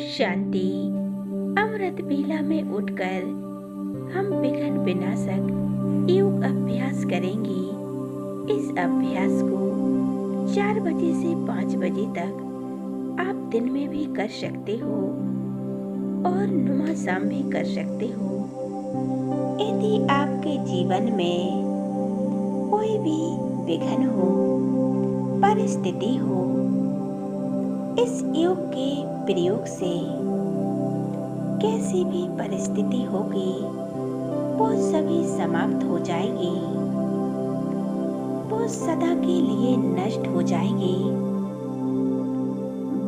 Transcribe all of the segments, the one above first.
शांति। अमृत बेला में उठकर हम विघ्न विनाशक योग अभ्यास करेंगे। इस अभ्यास को 4 बजे से 5 बजे तक आप दिन में भी कर सकते हो और नुमा शाम भी कर सकते हो। यदि आपके जीवन में कोई भी विघ्न हो, परिस्थिति हो, इस योग के प्रयोग से कैसी भी परिस्थिति होगी वो सभी समाप्त हो जाएगी, वो सदा के लिए नष्ट हो जाएगी।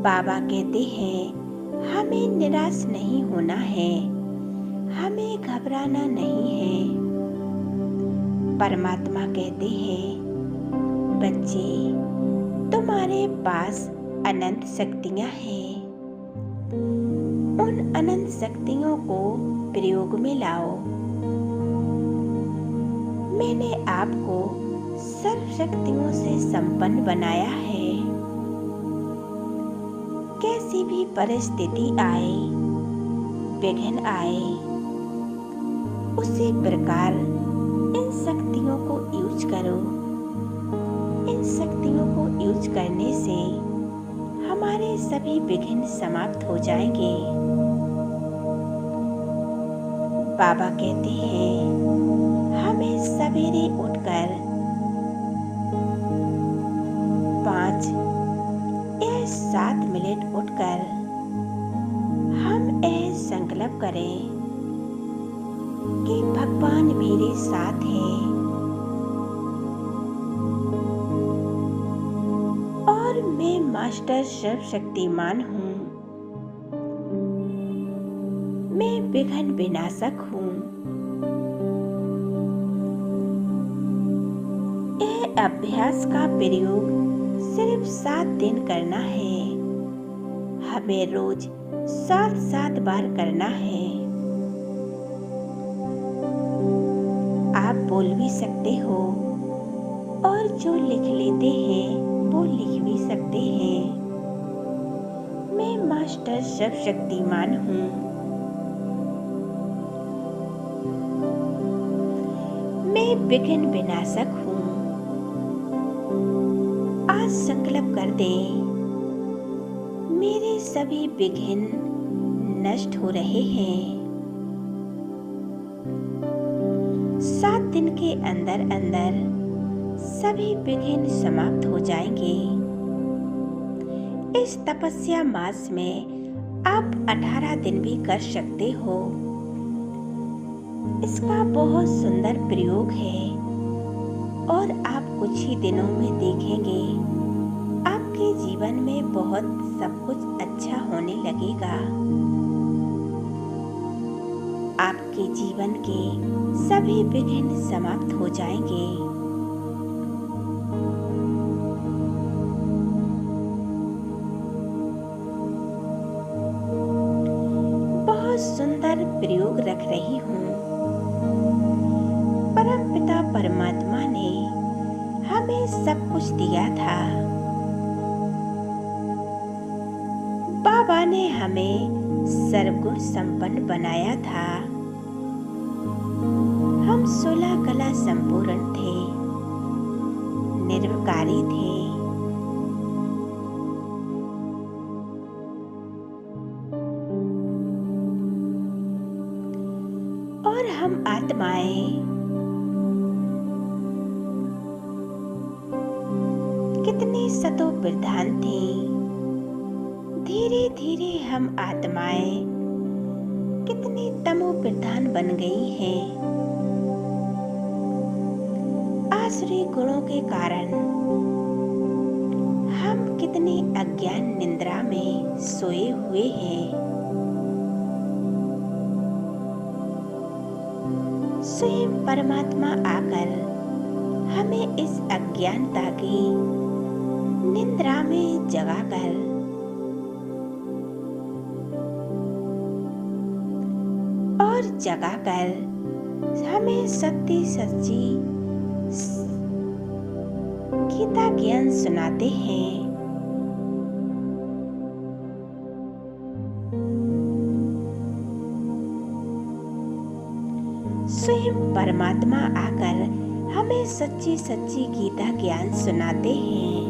बाबा कहते हैं हमें निराश नहीं होना है, हमें घबराना नहीं है। परमात्मा कहते हैं बच्चे, तुम्हारे पास अनंत शक्तियां हैं, उन अनंत शक्तियों को प्रयोग में लाओ। मैंने आपको सर्व शक्तियों से संपन्न बनाया है। कैसी भी परिस्थिति आए, विघ्न आए, उसी प्रकार इन शक्तियों को यूज करो। इन शक्तियों को यूज करने से हमारे सभी विघ्न समाप्त हो जाएंगे। बाबा कहते हैं हमें सवेरे उठकर 5 या 7 मिनट उठकर हम यह संकल्प करें कि भगवान मेरे साथ है और मैं मास्टर सर्वशक्तिमान हूँ। मैं विघ्न विनाशक हूँ। यह अभ्यास का प्रयोग सिर्फ 7 दिन करना है। हमें रोज 7 बार करना है। आप बोल भी सकते हो और जो लिख लेते हैं वो लिख भी सकते हैं। मैं मास्टर सर्वशक्तिमान हूँ। मैं विघ्न विनाशक हूँ। आज संकल्प कर दे, मेरे सभी विघ्न नष्ट हो रहे हैं। 7 दिन के अंदर अंदर सभी विघ्न समाप्त हो जाएंगे। इस तपस्या मास में आप 18 दिन भी कर सकते हो। इसका बहुत सुंदर प्रयोग है और आप कुछ ही दिनों में देखेंगे आपके जीवन में बहुत सब कुछ अच्छा होने लगेगा। आपके जीवन के सभी विघ्न समाप्त हो जाएंगे। बहुत सुंदर प्रयोग रख रही हूँ। परमपिता परमात्मा ने हमें सब कुछ दिया था। बाबा ने हमें सर्वगुण संपन्न बनाया था। हम 16 कला संपूर्ण थे, निर्विकारी थे। और हम आत्माएं कितने सतो प्रधान थे। धीरे धीरे हम आत्माएं कितनी तमो प्रधान बन गई हैं। आसुरी गुणों के कारण हम कितनी अज्ञान निद्रा में सोए हुए हैं। स्वयं परमात्मा आकर हमें इस अज्ञानता की निद्रा में जगाकर और जगाकर हमें सत्य सच्ची गीता ज्ञान सुनाते हैं। स्वयं परमात्मा आकर हमें सच्ची सच्ची गीता ज्ञान सुनाते हैं।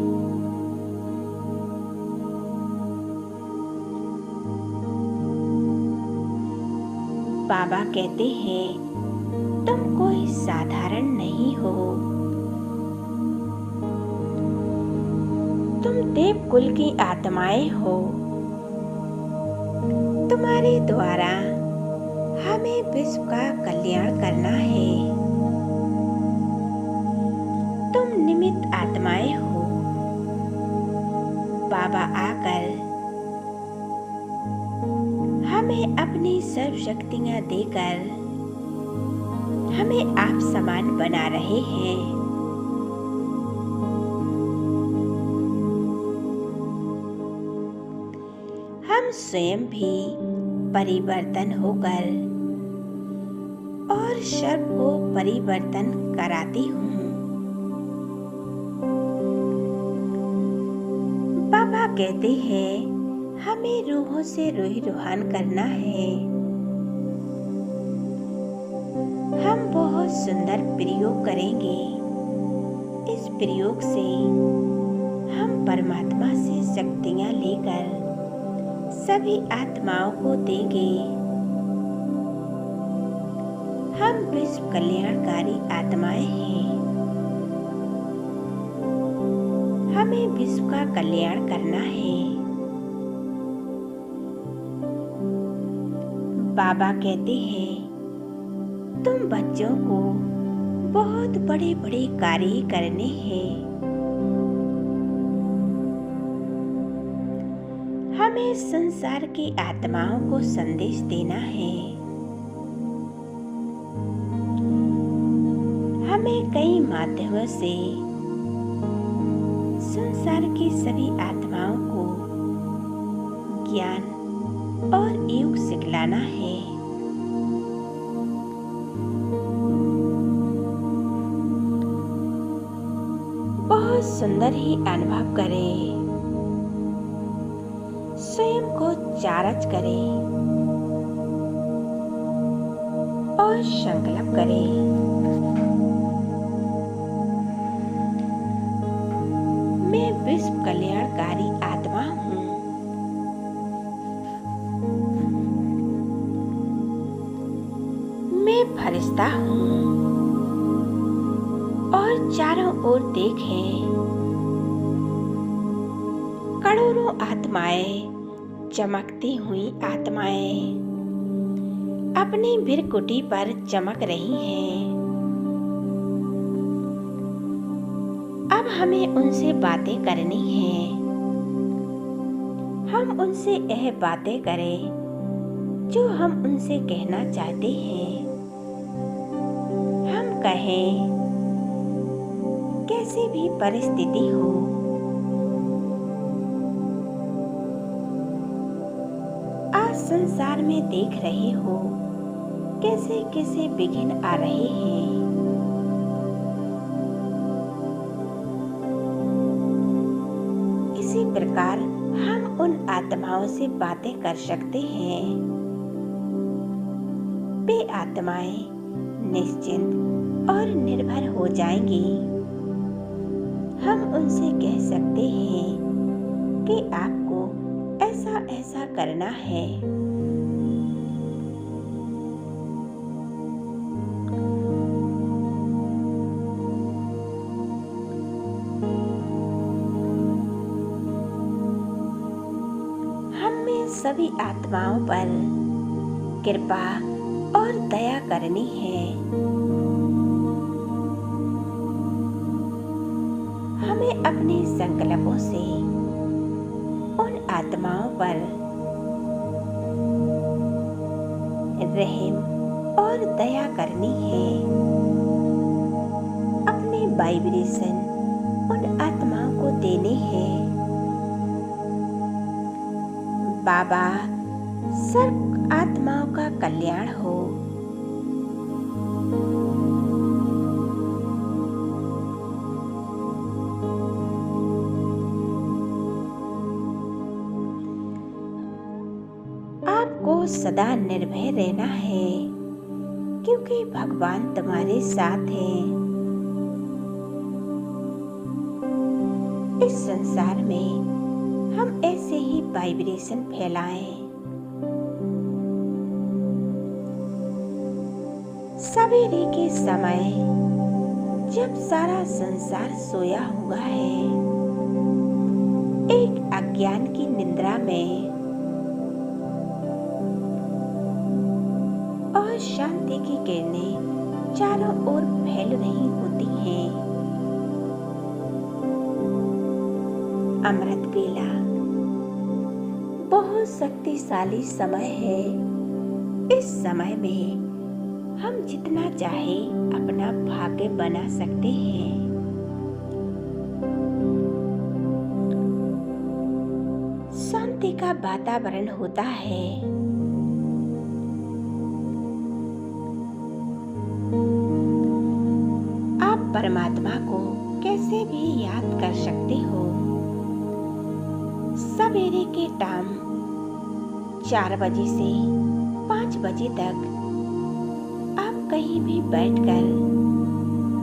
बाबा कहते हैं, तुम कोई साधारण नहीं हो, तुम देवकुल की आत्माएं हो। तुम्हारे द्वारा हमें विश्व का कल्याण करना है। तुम निमित्त आत्माएं हो। बाबा आकर हमें अपनी सर्व शक्तियां देकर हमें आप समान बना रहे हैं। हम स्वयं भी परिवर्तन होकर और सर्व को परिवर्तन कराती हूँ। बाबा कहते हैं, हमें रूहों से रूही रूहान करना है। हम बहुत सुंदर प्रयोग करेंगे। इस प्रयोग से हम परमात्मा से शक्तियाँ लेकर सभी आत्माओं को देंगे। हम विश्व कल्याणकारी आत्माएं हैं। हमें विश्व का कल्याण करना है। बाबा कहते हैं, तुम बच्चों को बहुत बड़े बड़े कार्य करने हैं। हमें संसार की आत्माओं को संदेश देना है। हमें कई माध्यमों से संसार की सभी आत्माओं को ज्ञान और योग सिखलाना है। बहुत सुंदर ही अनुभव करें। स्वयं को चार्ज करें और संकल्प करें। मैं विश्व कल्याणकारी आत्मा हूँ। मैं फरिश्ता हूँ। और चारों ओर देखें, करोड़ों आत्माएं, चमकती हुई आत्माएं अपनी वीरकुटी पर चमक रही हैं। अब हमें उनसे बातें करनी हैं। हम उनसे यह बातें करें जो हम उनसे कहना चाहते हैं। हम कहें, कैसी भी परिस्थिति हो, आज संसार में देख रहे हो कैसे कैसे विघ्न आ रहे हैं। इसी प्रकार हम उन आत्माओं से बातें कर सकते हैं। वे आत्माएं निश्चिंत और निर्भर हो जाएंगी। हम उनसे कह सकते हैं कि आपको ऐसा ऐसा करना है। हमें सभी आत्माओं पर कृपा और दया करनी है। हमें अपने संकल्पों से उन आत्माओं पर रहम और दया करनी है। अपने वाइब्रेशन उन आत्माओं को देने हैं। बाबा, सर्व आत्माओं का कल्याण हो। आपको सदा निर्भय रहना है। क्योंकि भगवान तुम्हारे साथ हैं। इस संसार में हम ऐसे ही वाइब्रेशन फैलाएं। सवेरे के समय जब सारा संसार सोया हुआ है, एक अज्ञान की निद्रा में और शांति की किरणें चारों ओर फैल रही होती हैं। अमृत बेला बहुत शक्तिशाली समय है। इस समय में हम जितना चाहे अपना भाग्य बना सकते हैं। शांति का वातावरण होता है। आप परमात्मा को कैसे भी याद कर सकते हो। सवेरे के टाइम 4 बजे से 5 बजे तक आप कहीं भी बैठकर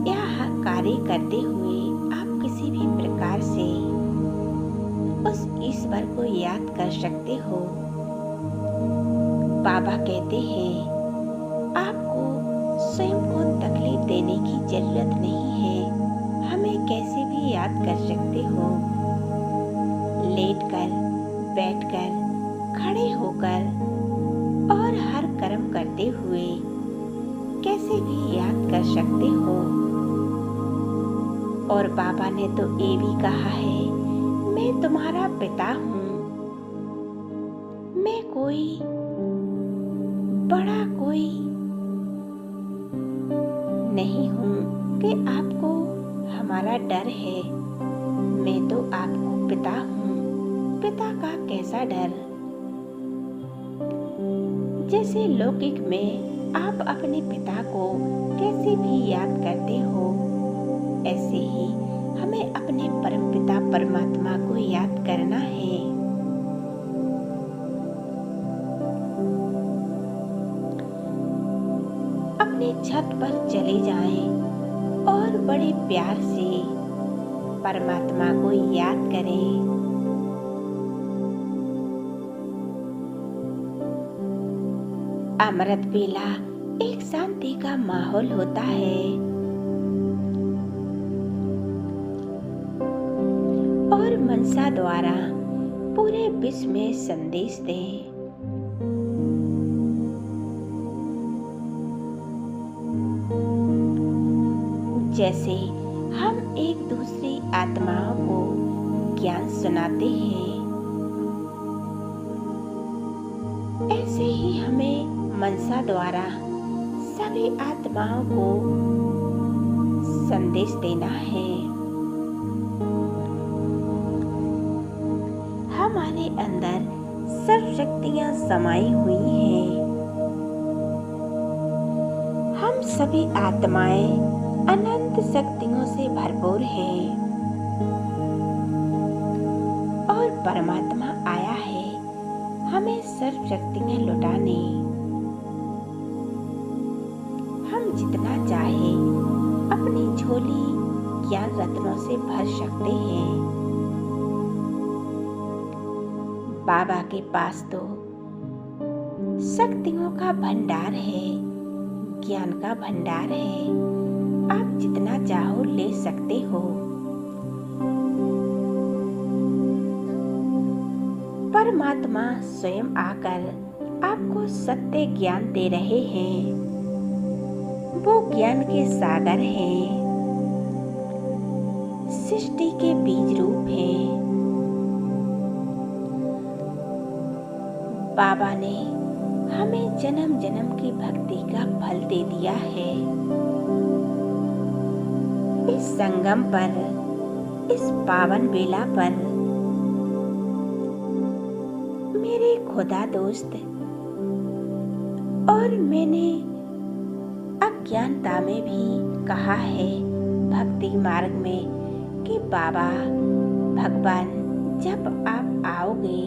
या कार्य करते हुए आप किसी भी प्रकार से उस ईश्वर को याद कर सकते हो। बाबा कहते हैं आपको स्वयं को तकलीफ देने की जरूरत नहीं है। हमें कैसे भी याद कर सकते हो। लेटकर, बैठकर, खड़े होकर और हर कर्म करते हुए कैसे भी याद कर सकते हो। और बाबा ने तो ये भी कहा है, मैं तुम्हारा पिता हूँ। मैं कोई बड़ा कोई नहीं हूँ कि आपको हमारा डर है। मैं तो आपको पिता हूँ। पिता का कैसा डर। जैसे लौकिक में आप अपने पिता को कैसे भी याद करते हो, ऐसे ही हमें अपने परम पिता परमात्मा को याद करना है। अपने छत पर चले जाएं और बड़े प्यार से परमात्मा को याद करें। अमृत बेला एक शांति का माहौल होता है और मनसा द्वारा पूरे विश्व में संदेश दें। जैसे हम एक दूसरी आत्माओं को ज्ञान सुनाते हैं, ऐसे ही हमें मनसा द्वारा सभी आत्माओं को संदेश देना है। हमारे अंदर सर्व शक्तियां समाई हुई हैं। हम सभी आत्माएं अनंत शक्तियों से भरपूर हैं और परमात्मा आया है हमें सर्व शक्तियां लौटाने। हम जितना चाहे अपनी झोली ज्ञान रत्नों से भर सकते हैं। बाबा के पास तो शक्तियों का भंडार है, ज्ञान का भंडार है। आप जितना चाहो ले सकते हो। परमात्मा स्वयं आकर आपको सत्य ज्ञान दे रहे हैं। वो ज्ञान के सागर हैं, सृष्टि के बीज रूप हैं। बाबा ने हमें जन्म जन्म की भक्ति का फल दे दिया है। इस संगम पर, इस पावन बेला पर मेरे खुदा दोस्त और मैंने अज्ञानता में भी कहा है भक्ति मार्ग में कि बाबा भगवान जब आप आओगे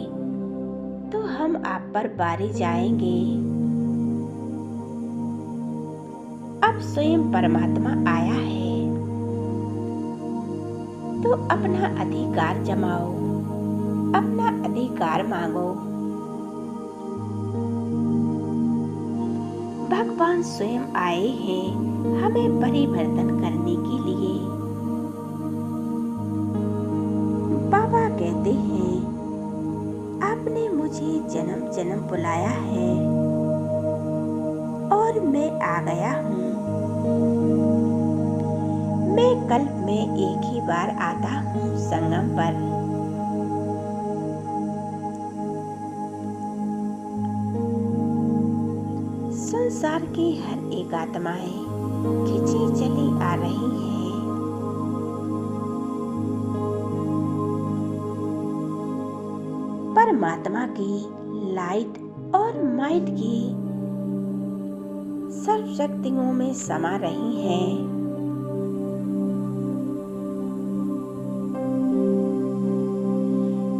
तो हम आप पर बारी जाएंगे। अब स्वयं परमात्मा आया है, तो अपना अधिकार जमाओ, अपना अधिकार मांगो। भगवान स्वयं आए हैं हमें परिवर्तन करने के लिए। बाबा कहते हैं, आपने मुझे जन्म जन्म बुलाया है और मैं आ गया हूँ। मैं कल्प में एक ही बार आता हूँ संगम पर। संसार की हर एक आत्माएं खिंची चली आ रही हैं। परमात्मा की लाइट और माइट की सर्व शक्तियों में समा रही हैं।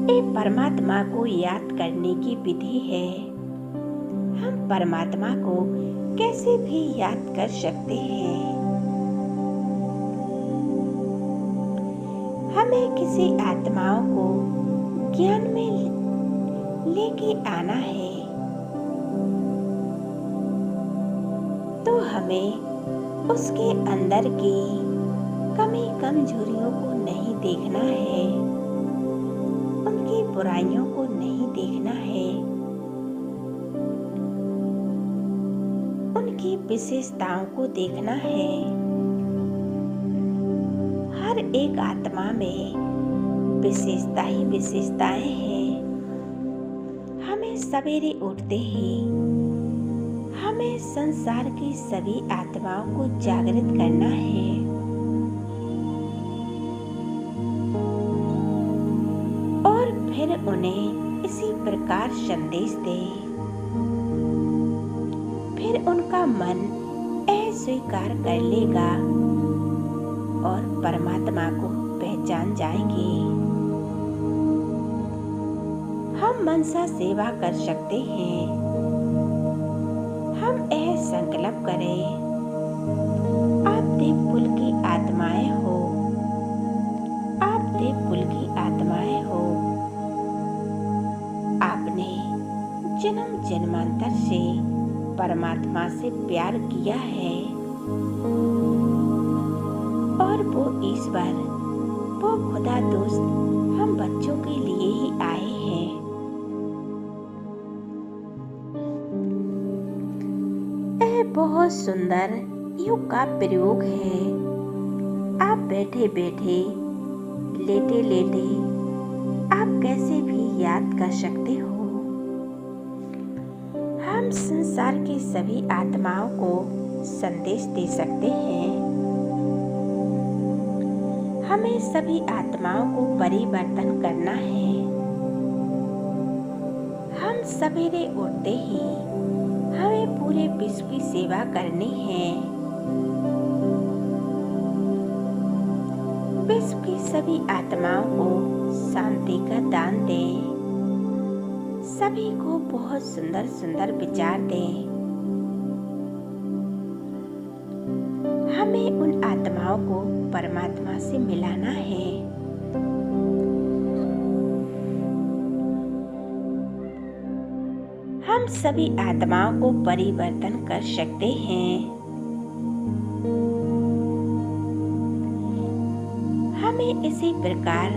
ये परमात्मा को याद करने की विधि है। हम परमात्मा को कैसे भी याद कर सकते हैं। हमें किसी आत्माओं को ज्ञान में लेके आना है, तो हमें उसके अंदर की कमी कमजोरियों को नहीं देखना है, उनकी बुराइयों को नहीं देखना है, उनकी विशेषताओं को देखना है। हर एक आत्मा में विशेषता ही विशेषताएं हैं। हमें सवेरे उठते ही हमें संसार की सभी आत्माओं को जागृत करना है। और फिर उन्हें इसी प्रकार संदेश दे। फिर उनका मन अस्वीकार कर लेगा और परमात्मा को पहचान जाएंगे। हम मनसा सेवा कर सकते हैं। हम यह संकल्प करें, आप देवकुल की आत्माएं हो, आप देवकुल की आत्माएं हो। आपने जन्म जन्मांतर से परमात्मा से प्यार किया है और वो ईश्वर, वो खुदा दोस्त हम बच्चों के लिए ही आए हैं। यह बहुत सुंदर योग का प्रयोग है। आप बैठे बैठे, लेटे लेटे आप कैसे भी याद कर सकते हो। हम संसार की सभी आत्माओं को संदेश दे सकते हैं। हमें सभी आत्माओं को परिवर्तन करना है। हम सवेरे उठते ही हमें पूरे विश्व की सेवा करनी है। विश्व की सभी आत्माओं को शांति का दान दें। सभी को बहुत सुंदर सुंदर विचार दें। हमें उन आत्माओं को परमात्मा से मिलाना है। हम सभी आत्माओं को परिवर्तन कर सकते हैं। हमें इसी प्रकार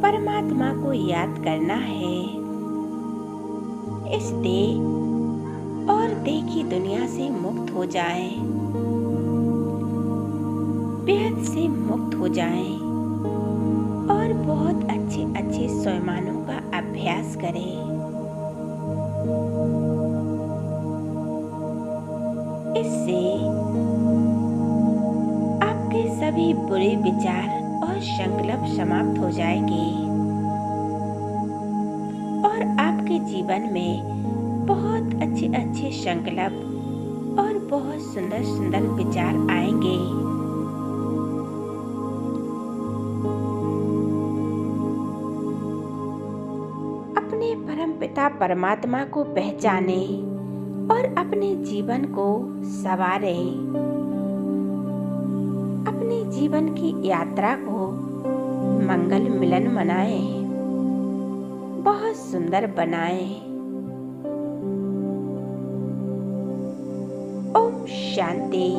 परमात्मा को याद करना है। इस देह और देह की दुनिया से मुक्त हो जाएं, बेहद से मुक्त हो जाएं और बहुत अच्छे अच्छे स्वयमानों का अभ्यास करें। इससे आपके सभी बुरे विचार और संकल्प समाप्त हो जाएंगे और आपके जीवन में बहुत अच्छे अच्छे संकल्प और बहुत सुंदर सुंदर विचार आएंगे। अपने परम पिता परमात्मा को पहचाने, और अपने जीवन को संवारें। अपने जीवन की यात्रा को मंगल मिलन बनाएं, बहुत सुंदर बनाएं। ओम शांति।